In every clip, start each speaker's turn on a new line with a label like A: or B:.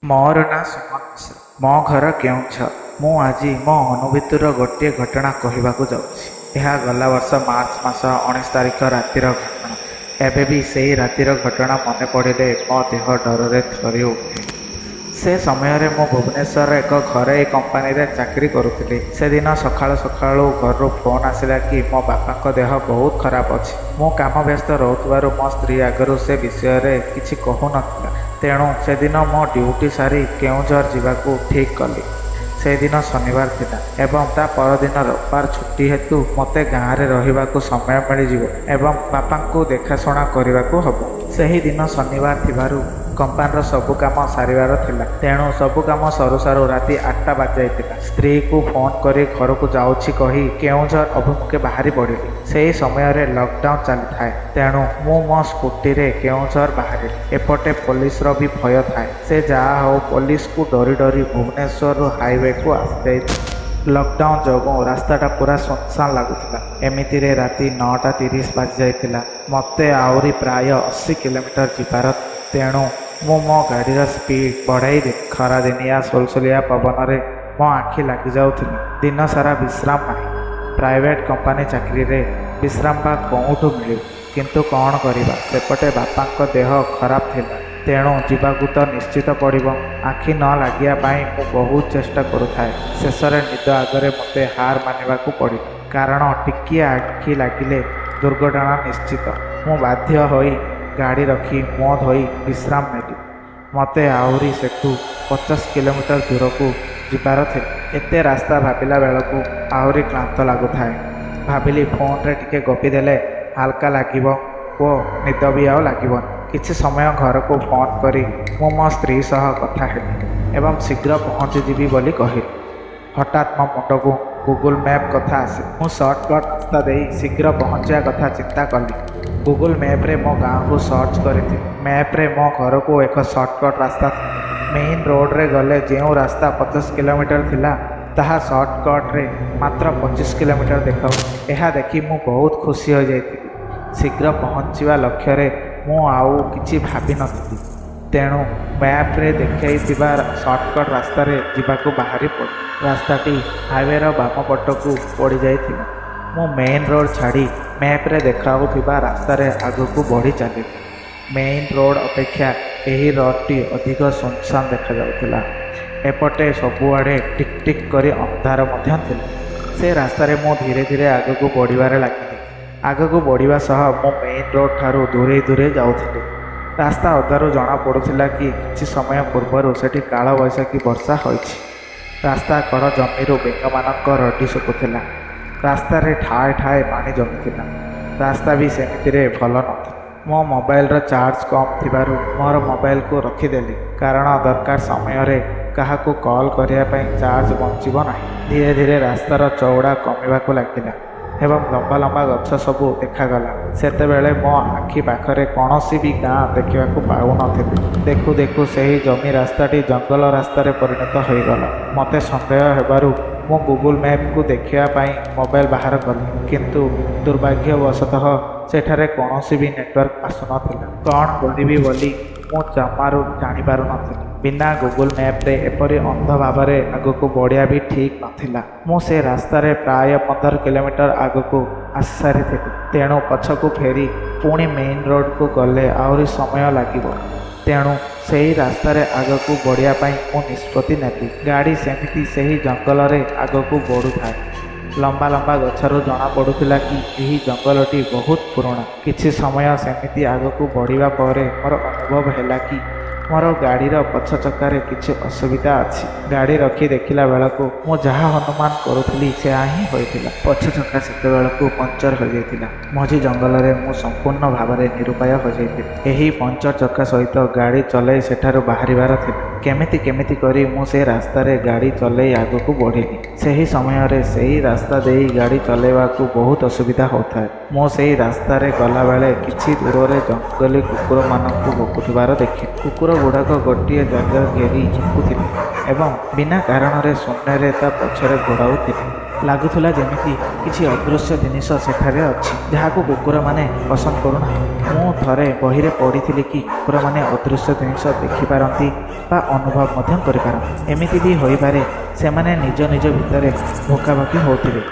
A: ମୋର ନାଁ ସୁମନ ମିଶ୍ର। ମୋ ଘର କେଉଁଝର। ମୁଁ ଆଜି ମୋ ଅନୁଭୂତିର ଗୋଟିଏ ଘଟଣା କହିବାକୁ ଯାଉଛି। ଏହା ଗଲା ବର୍ଷ ମାର୍ଚ୍ଚ ମାସ 19 ତାରିଖ ରାତିର ଘଟଣା। ଏବେ ବି ସେହି ରାତିର ଘଟଣା ମନେ ପଡ଼ିଲେ ମୋ ଦେହ ଡରରେ ଥରି ଉଠେ। ସେ ସମୟରେ ମୁଁ ଭୁବନେଶ୍ୱରର ଏକ ଘରୋଇ କମ୍ପାନୀରେ ଚାକିରି କରୁଥିଲି। ସେଦିନ ସକାଳୁ ସକାଳୁ ଘରୁ ଫୋନ୍ ଆସିଲା କି ମୋ ବାପାଙ୍କ ଦେହ ବହୁତ ଖରାପ ଅଛି। ମୁଁ କାମ ବ୍ୟସ୍ତ ରହୁଥିବାରୁ ମୋ ସ୍ତ୍ରୀ ଆଗରୁ ସେ ବିଷୟରେ କିଛି କହୁନଥିଲା। ତେଣୁ ସେଦିନ ମୋ ଡ୍ୟୁଟି ସାରି କେଉଁଝର ଯିବାକୁ ଠିକ୍ କଲି। ସେଦିନ ଶନିବାର ଥିଲା ଏବଂ ତା ପରଦିନ ରବିବାର ଛୁଟି ହେତୁ ମୋତେ ଗାଁରେ ରହିବାକୁ ସମୟ ମିଳିଯିବ ଏବଂ ବାପାଙ୍କୁ ଦେଖାଶୁଣା କରିବାକୁ ହେବ। ସେହିଦିନ ଶନିବାର ଥିବାରୁ କମ୍ପାନୀର ସବୁ କାମ ସାରିବାର ଥିଲା। ତେଣୁ ସବୁ କାମ ସରୁ ସରୁ ରାତି 8ଟା ବାଜିଯାଇଥିଲା। ସ୍ତ୍ରୀକୁ ଫୋନ୍ କରି ଘରକୁ ଯାଉଛି କହି କେଉଁଝର ଅଭିମୁଖେ ବାହାରି ପଡ଼ିଲି। ସେହି ସମୟରେ ଲକଡାଉନ୍ ଚାଲିଥାଏ। ତେଣୁ ମୁଁ ମୋ ସ୍କୁଟିରେ କେଉଁଝର ବାହାରିଲି। ଏପଟେ ପୋଲିସର ବି ଭୟ ଥାଏ। ସେ ଯାହା ହେଉ ପୋଲିସକୁ ଡରି ଡରି ଭୁବନେଶ୍ୱରରୁ ହାଇୱେକୁ ଆସିଯାଇଥିଲି। ଲକଡାଉନ୍ ଯୋଗୁଁ ରାସ୍ତାଟା ପୁରା ସୁନସାନ ଲାଗୁଥିଲା। ଏମିତିରେ ରାତି 9:30 ବାଜିଯାଇଥିଲା। ମୋତେ ଆହୁରି ପ୍ରାୟ 80 କିଲୋମିଟର ଯିବାର। ତେଣୁ ମୁଁ ମୋ ଗାଡ଼ିର ସ୍ପିଡ୍ ବଢ଼ାଇଲି। ଖରାଦିନିଆ ସୁଲସୁଲିଆ ପବନରେ ମୋ ଆଖି ଲାଗିଯାଉଥିଲା। ଦିନସାରା ବିଶ୍ରାମ ନାହିଁ। ପ୍ରାଇଭେଟ୍ କମ୍ପାନୀ ଚାକିରିରେ ବିଶ୍ରାମ ବା କେଉଁଠୁ ମିଳିବ? କିନ୍ତୁ କ'ଣ କରିବା, ସେପଟେ ବାପାଙ୍କ ଦେହ ଖରାପ ଥିଲା। ତେଣୁ ଯିବାକୁ ତ ନିଶ୍ଚିତ ପଡ଼ିବ। ଆଖି ନ ଲାଗିବା ପାଇଁ ମୁଁ ବହୁତ ଚେଷ୍ଟା କରୁଥାଏ। ଶେଷରେ ନିଦ ଆଗରେ ମୋତେ ହାର ମାନିବାକୁ ପଡ଼ିଲା। କାରଣ ଟିକିଏ ଆଖି ଲାଗିଲେ ଦୁର୍ଘଟଣା ନିଶ୍ଚିତ। ମୁଁ ବାଧ୍ୟ ହୋଇ ଗାଡ଼ି ରଖି ମୁହଁ ଧୋଇ ବିଶ୍ରାମ ନେଲି। ମୋତେ ଆହୁରି ସେଠୁ 50 କିଲୋମିଟର ଦୂରକୁ ଯିବାର ଥିଲା। ଏତେ ରାସ୍ତା ଭାବିଲା ବେଳକୁ ଆହୁରି କ୍ଳାନ୍ତ ଲାଗୁଥାଏ। ଭାବିଲି ଫୋନ୍ରେ ଟିକେ ଗପିଦେଲେ ହାଲକା ଲାଗିବ ଓ ନିଦ ବି ଆଉ ଲାଗିବନି। କିଛି ସମୟ ଘରକୁ ଫୋନ୍ କରି ମୁଁ ମୋ ସ୍ତ୍ରୀ ସହ କଥା ହେଲି ଏବଂ ଶୀଘ୍ର ପହଞ୍ଚିଯିବି ବୋଲି କହିଲି। ହଠାତ୍ ମୋ ମୁଣ୍ଡକୁ ଗୁଗୁଲ୍ ମ୍ୟାପ୍ କଥା ଆସିଲା। ମୁଁ ସର୍ଟକଟ୍ ରାସ୍ତା ଦେଇ ଶୀଘ୍ର ପହଞ୍ଚିବା କଥା ଚିନ୍ତା କଲି। ଗୁଗୁଲ୍ ମ୍ୟାପ୍ରେ ମୋ ଗାଁକୁ ସର୍ଚ୍ଚ କରିଥିଲି। ମ୍ୟାପ୍ରେ ମୋ ଘରକୁ ଏକ ସର୍ଟକଟ୍ ରାସ୍ତା ଥିଲା। ମେନ୍ ରୋଡ଼ରେ ଗଲେ ଯେଉଁ ରାସ୍ତା 50 କିଲୋମିଟର ଥିଲା, ତାହା ସର୍ଟକଟ୍ରେ ମାତ୍ର 25 କିଲୋମିଟର ଦେଖାଉଛି। ଏହା ଦେଖି ମୁଁ ବହୁତ ଖୁସି ହୋଇଯାଇଥିଲି। ଶୀଘ୍ର ପହଞ୍ଚିବା ଲକ୍ଷ୍ୟରେ ମୁଁ ଆଉ କିଛି ଭାବିନଥିଲି। ତେଣୁ ମ୍ୟାପ୍ରେ ଦେଖାଇଥିବା ସର୍ଟକଟ୍ ରାସ୍ତାରେ ଯିବାକୁ ବାହାରି ପଡ଼ିଲି। ରାସ୍ତାଟି ହାଇୱେର ବାମ ପଟକୁ ପଡ଼ିଯାଇଥିଲା। ମୁଁ ମେନ୍ ରୋଡ଼ ଛାଡ଼ି ମ୍ୟାପ୍ରେ ଦେଖାଉଥିବା ରାସ୍ତାରେ ଆଗକୁ ବଢ଼ି ଚାଲିଲି। ମେନ୍ ରୋଡ଼ ଅପେକ୍ଷା ଏହି ରୋଡ଼ଟି ଅଧିକ ସୁନସାନ ଦେଖାଯାଉଥିଲା। ଏପଟେ ସବୁଆଡ଼େ ଟିକ୍ ଟିକ୍ କରି ଅନ୍ଧାର ମଧ୍ୟ ଥିଲା। ସେ ରାସ୍ତାରେ ମୁଁ ଧୀରେ ଧୀରେ ଆଗକୁ ବଢ଼ିବାରେ ଲାଗିଲି। ଆଗକୁ ବଢ଼ିବା ସହ ମୁଁ ମେନ୍ ରୋଡ଼ ଠାରୁ ଦୂରେଇ ଦୂରେଇ ଯାଉଥିଲି। ରାସ୍ତା ଅଧାରୁ ଜଣାପଡ଼ୁଥିଲା କି କିଛି ସମୟ ପୂର୍ବରୁ ସେଠି କାଳବୈଶାଖୀ ବର୍ଷା ହୋଇଛି। ରାସ୍ତା କଡ଼ ଜମିରୁ ବେଙ୍ଗମାନଙ୍କ ରଡ଼ି ଶୁଖୁଥିଲା। ରାସ୍ତାରେ ଠାଏ ଠାଏ ପାଣି ଜମିଥିଲା। ରାସ୍ତା ବି ସେମିତିରେ ଭଲ ନଥିଲା। ମୋ ମୋବାଇଲର ଚାର୍ଜ କମ୍ ଥିବାରୁ ମୋର ମୋବାଇଲକୁ ରଖିଦେଲି। କାରଣ ଦରକାର ସମୟରେ କାହାକୁ କଲ୍ କରିବା ପାଇଁ ଚାର୍ଜ ବଞ୍ଚିବ ନାହିଁ। ଧୀରେ ଧୀରେ ରାସ୍ତାର ଚଉଡ଼ା କମିବାକୁ ଲାଗିଲା ଏବଂ ଲମ୍ବା ଲମ୍ବା ଗଛ ସବୁ ଦେଖାଗଲା। ସେତେବେଳେ ମୋ ଆଖି ପାଖରେ କୌଣସି ବି ଗାଁ ଦେଖିବାକୁ ପାଉନଥିଲି। ଦେଖୁ ଦେଖୁ ସେହି ଜମି ରାସ୍ତାଟି ଜଙ୍ଗଲ ରାସ୍ତାରେ ପରିଣତ ହୋଇଗଲା। ମୋତେ ସନ୍ଦେହ ହେବାରୁ ମୁଁ ଗୁଗୁଲ୍ ମ୍ୟାପ୍କୁ ଦେଖିବା ପାଇଁ ମୋବାଇଲ ବାହାର କଲି। କିନ୍ତୁ ଦୁର୍ଭାଗ୍ୟବଶତଃ ସେଠାରେ କୌଣସି ବି ନେଟୱାର୍କ ଆସୁନଥିଲା। କ'ଣ କରିବି ବୋଲି ମୁଁ ଜମାରୁ ଜାଣିପାରୁନଥିଲି। ବିନା ଗୁଗୁଲ୍ ମ୍ୟାପ୍ରେ ଏପରି ଅନ୍ଧ ଭାବରେ ଆଗକୁ ବଢ଼ିବା ବି ଠିକ୍ ନଥିଲା। ମୁଁ ସେ ରାସ୍ତାରେ ପ୍ରାୟ 15 କିଲୋମିଟର ଆଗକୁ ଆସିସାରିଥିଲି। ତେଣୁ ପଛକୁ ଫେରି ପୁଣି ମେନ୍ ରୋଡ଼କୁ ଗଲେ ଆହୁରି ସମୟ ଲାଗିବ। ତେଣୁ ସେହି ରାସ୍ତାରେ ଆଗକୁ ବଢ଼ିବା ପାଇଁ ମୁଁ ନିଷ୍ପତ୍ତି ନେଲି। ଗାଡ଼ି ସେମିତି ସେହି ଜଙ୍ଗଲରେ ଆଗକୁ ବଢ଼ୁଥାଏ। ଲମ୍ବା ଲମ୍ବା ଗଛରୁ ଜଣାପଡ଼ୁଥିଲା କି ଏହି ଜଙ୍ଗଲଟି ବହୁତ ପୁରୁଣା। କିଛି ସମୟ ସେମିତି ଆଗକୁ ବଢ଼ିବା ପରେ ମୋର ଅନୁଭବ ହେଲା କି ମୋର ଗାଡ଼ିର ପଛ ଚକାରେ କିଛି ଅସୁବିଧା ଅଛି। ଗାଡ଼ି ରଖି ଦେଖିଲା ବେଳକୁ ମୁଁ ଯାହା ଅନୁମାନ କରୁଥିଲି ସେୟା ହିଁ ହୋଇଥିଲା। ପଛ ଚକା ସେତେବେଳକୁ ପଙ୍କଚର ହୋଇଯାଇଥିଲା। ମଝି ଜଙ୍ଗଲରେ ମୁଁ ସମ୍ପୂର୍ଣ୍ଣ ଭାବରେ ନିରୁପାୟ ହୋଇଯାଇଥିଲି। ଏହି ପଙ୍କଚର ଚକା ସହିତ ଗାଡ଼ି ଚଲେଇ ସେଠାରୁ ବାହାରିବାର ଥିଲା। କେମିତି କରି ମୁଁ ସେ ରାସ୍ତାରେ ଗାଡ଼ି ଚଲେଇ ଆଗକୁ ବଢ଼ିଲି। ସେହି ସମୟରେ ସେହି ରାସ୍ତା ଦେଇ ଗାଡ଼ି ଚଲେଇବାକୁ ବହୁତ ଅସୁବିଧା ହେଉଥାଏ। ମୁଁ ସେହି ରାସ୍ତାରେ ଗଲାବେଳେ କିଛି ଦୂରରେ ଜଙ୍ଗଲୀ କୁକୁରମାନଙ୍କୁ ଭୋକୁଥିବାର ଦେଖିଲି। କୁକୁର ଗୁଡ଼ାକ ଗୋଟିଏ ଜାଗା ଘେରି ଝୁଙ୍କୁଥିଲେ ଏବଂ ବିନା କାରଣରେ ଶୂନ୍ୟରେ ତା ପଛରେ ଗୋଡ଼ାଉଥିଲେ। ଲାଗୁଥିଲା ଯେମିତି କିଛି ଅଦୃଶ୍ୟ ଜିନିଷ ସେଠାରେ ଅଛି, ଯାହାକୁ କୁକୁରମାନେ ପସନ୍ଦ କରୁନାହାନ୍ତି। ମୁଁ ଥରେ ବହିରେ ପଢ଼ିଥିଲି କି କୁକୁରମାନେ ଅଦୃଶ୍ୟ ଜିନିଷ ଦେଖିପାରନ୍ତି ବା ଅନୁଭବ ମଧ୍ୟ କରିପାରନ୍ତି। ଏମିତି ବି ହୋଇପାରେ ସେମାନେ ନିଜ ନିଜ ଭିତରେ ଭୋକାଭୋକି ହେଉଥିବେ।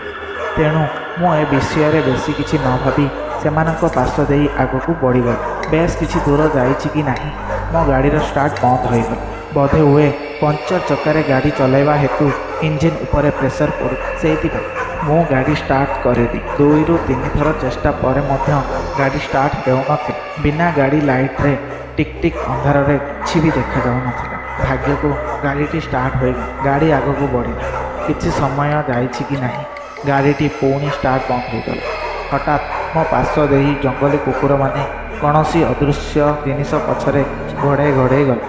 A: ତେଣୁ ମୁଁ ଏ ବିଷୟରେ ବେଶୀ କିଛି ନ ଭାବି ସେମାନଙ୍କ ପାର୍ଶ୍ୱ ଦେଇ ଆଗକୁ ବଢ଼ିଗଲି। ବେଶ କିଛି ଦୂର ଯାଇଛି କି ନାହିଁ ମୋ ଗାଡ଼ିର ଷ୍ଟାର୍ଟ ବନ୍ଦ ହୋଇଗଲା। ବୋଧେ ହୁଏ ପଞ୍ଚର ଚକାରେ ଗାଡ଼ି ଚଲାଇବା ହେତୁ ଇଞ୍ଜିନ୍ ଉପରେ ପ୍ରେସର ପଡ଼ୁ, ସେଇଥିପାଇଁ ମୁଁ ଗାଡ଼ି ଷ୍ଟାର୍ଟ କରିଲି। 2ରୁ 3 ଥର ଚେଷ୍ଟା ପରେ ମଧ୍ୟ ଗାଡ଼ି ଷ୍ଟାର୍ଟ ହେଉନଥିଲା। ବିନା ଗାଡ଼ି ଲାଇଟ୍ରେ ଟିକ୍ ଟିକ୍ ଅନ୍ଧାରରେ କିଛି ବି ଦେଖାଯାଉନଥିଲା। ଭାଗ୍ୟକୁ ଗାଡ଼ିଟି ଷ୍ଟାର୍ଟ ହୋଇଗଲା। ଗାଡ଼ି ଆଗକୁ ବଢ଼ିଲା। କିଛି ସମୟ ଯାଇଛି କି ନାହିଁ ଗାଡ଼ିଟି ପୁଣି ଷ୍ଟାର୍ଟ ବନ୍ଦ ହୋଇଗଲା। ହଠାତ୍ ମୋ ପାର୍ଶ୍ୱ ଦେଇ ଜଙ୍ଗଲୀ କୁକୁରମାନେ କୌଣସି ଅଦୃଶ୍ୟ ଜିନିଷ ପଛରେ ଘୋଡ଼େଇ ଘୋଡ଼େଇ ଗଲେ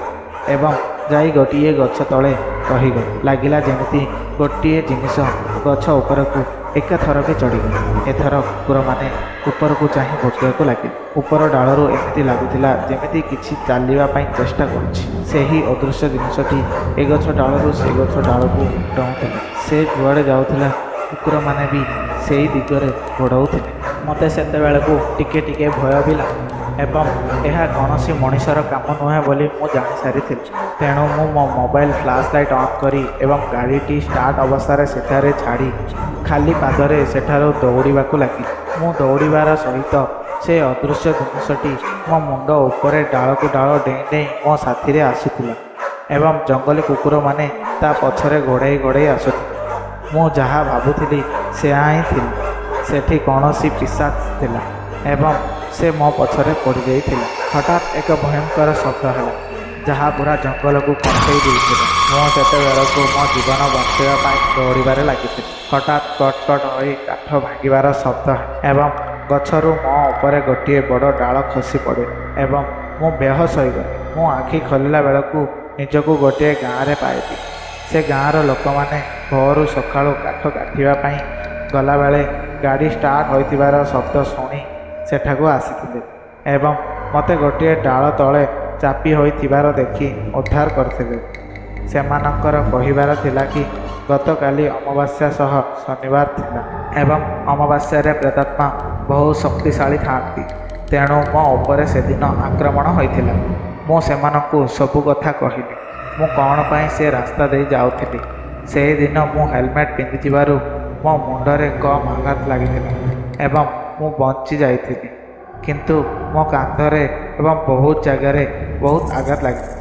A: ଏବଂ ଯାଇ ଗୋଟିଏ ଗଛ ତଳେ ରହିଗଲେ। ଲାଗିଲା ଯେମିତି ଗୋଟିଏ ଜିନିଷ ଗଛ ଉପରକୁ ଏକାଥରକେ ଚଢ଼ିଗଲା। ଏଥର କୁକୁରମାନେ ଉପରକୁ ଚାହିଁ ଭୋକିବାକୁ ଲାଗିଲେ। ଉପର ଡାଳରୁ ଏମିତି ଲାଗୁଥିଲା ଯେମିତି କିଛି ଚାଲିବା ପାଇଁ ଚେଷ୍ଟା କରୁଛି। ସେହି ଅଦୃଶ୍ୟ ଜିନିଷଟି ଏ ଗଛ ଡାଳରୁ ସେ ଗଛ ଡାଳକୁ ଡେଉଁଥିଲା। ସେ ଯୁଆଡ଼େ ଯାଉଥିଲା କୁକୁରମାନେ ବି ସେଇ ଦିଗରେ ଗୋଡ଼ଉଥିଲେ। ମୋତେ ସେତେବେଳକୁ ଟିକେ ଟିକେ ଭୟ ବି ଲାଗେ ଏବଂ ଏହା କୌଣସି ମଣିଷର କାମ ନୁହେଁ ବୋଲି ମୁଁ ଜାଣିସାରିଥିଲି। ତେଣୁ ମୁଁ ମୋ ମୋବାଇଲ ଫ୍ଲାସ୍ ଲାଇଟ୍ ଅନ୍ କରି ଏବଂ ଗାଡ଼ିଟି ଷ୍ଟାର୍ଟ ଅବସ୍ଥାରେ ସେଠାରେ ଛାଡ଼ି ଖାଲି ପାଦରେ ସେଠାରୁ ଦୌଡ଼ିବାକୁ ଲାଗିଲି। ମୁଁ ଦୌଡ଼ିବାର ସହିତ ସେ ଅଦୃଶ୍ୟ ଜିନିଷଟି ମୋ ମୁଣ୍ଡ ଉପରେ ଡାଳକୁ ଡାଳ ଡେଇଁ ଡେଇଁ ମୋ ସାଥିରେ ଆସୁଥିଲା ଏବଂ ଜଙ୍ଗଲୀ କୁକୁରମାନେ ତା ପଛରେ ଗୋଡ଼େଇ ଗୋଡ଼େଇ ଆସୁଥିଲେ। ମୁଁ ଯାହା ଭାବୁଥିଲି ସେୟା ହିଁ ଥିଲା। ସେଠି କୌଣସି ପିଶାଚ ଥିଲା ଏବଂ ସେ ମୋ ପଛରେ ପଡ଼ିଯାଇଥିଲା। ହଠାତ୍ ଏକ ଭୟଙ୍କର ଶବ୍ଦ ହେଲା, ଯାହା ପୁରା ଜଙ୍ଗଲକୁ କମ୍ପେଇ ଦେଇଥିଲା। ମୁଁ ସେତେବେଳକୁ ମୋ ଜୀବନ ବଞ୍ଚାଇବା ପାଇଁ ଦୌଡ଼ିବାରେ ଲାଗିଥିଲି। ହଠାତ୍ କଟ୍ କଟ୍ ହୋଇ କାଠ ଭାଙ୍ଗିବାର ଶବ୍ଦ ଏବଂ ଗଛରୁ ମୋ ଉପରେ ଗୋଟିଏ ବଡ଼ ଡାଳ ଖସି ପଡ଼ିଲା ଏବଂ ମୁଁ ବେହୋସ ହୋଇଗଲି। ମୁଁ ଆଖି ଖୋଲିଲା ବେଳକୁ ନିଜକୁ ଗୋଟିଏ ଗାଁରେ ପାଇଲି। ସେ ଗାଁର ଲୋକମାନେ ଭୋରୁ ସକାଳୁ କାଠ କାଟିବା ପାଇଁ ଗଲାବେଳେ ଗାଡ଼ି ଷ୍ଟାର୍ଟ ହୋଇଥିବାର ଶବ୍ଦ ଶୁଣି ସେଠାକୁ ଆସିଥିଲେ ଏବଂ ମୋତେ ଗୋଟିଏ ଡାଳ ତଳେ ଚାପି ହୋଇଥିବାର ଦେଖି ଉଦ୍ଧାର କରିଥିଲେ। ସେମାନଙ୍କର କହିବାର ଥିଲା କି ଗତକାଲି ଅମାବାସ୍ୟା ସହ ଶନିବାର ଥିଲା ଏବଂ ଅମାବାସ୍ୟାରେ ପ୍ରେତାତ୍ମା ବହୁ ଶକ୍ତିଶାଳୀ ଥାଆନ୍ତି। ତେଣୁ ମୋ ଉପରେ ସେଦିନ ଆକ୍ରମଣ ହୋଇଥିଲା। ମୁଁ ସେମାନଙ୍କୁ ସବୁ କଥା କହିଲି। ମୁଁ କ'ଣ ପାଇଁ ସେ ରାସ୍ତା ଦେଇ ଯାଉଥିଲି। ସେହିଦିନ ମୁଁ ହେଲମେଟ୍ ପିନ୍ଧିଥିବାରୁ ମୋ ମୁଣ୍ଡରେ କମ୍ ଆଘାତ ଲାଗିଥିଲା ଏବଂ ମୁଁ ବଞ୍ଚି ଯାଇଥିଲି। କିନ୍ତୁ ମୋ କାନ୍ଧରେ ଏବଂ ବହୁତ ଜାଗାରେ ବହୁତ ଆଘାତ ଲାଗିଥିଲା।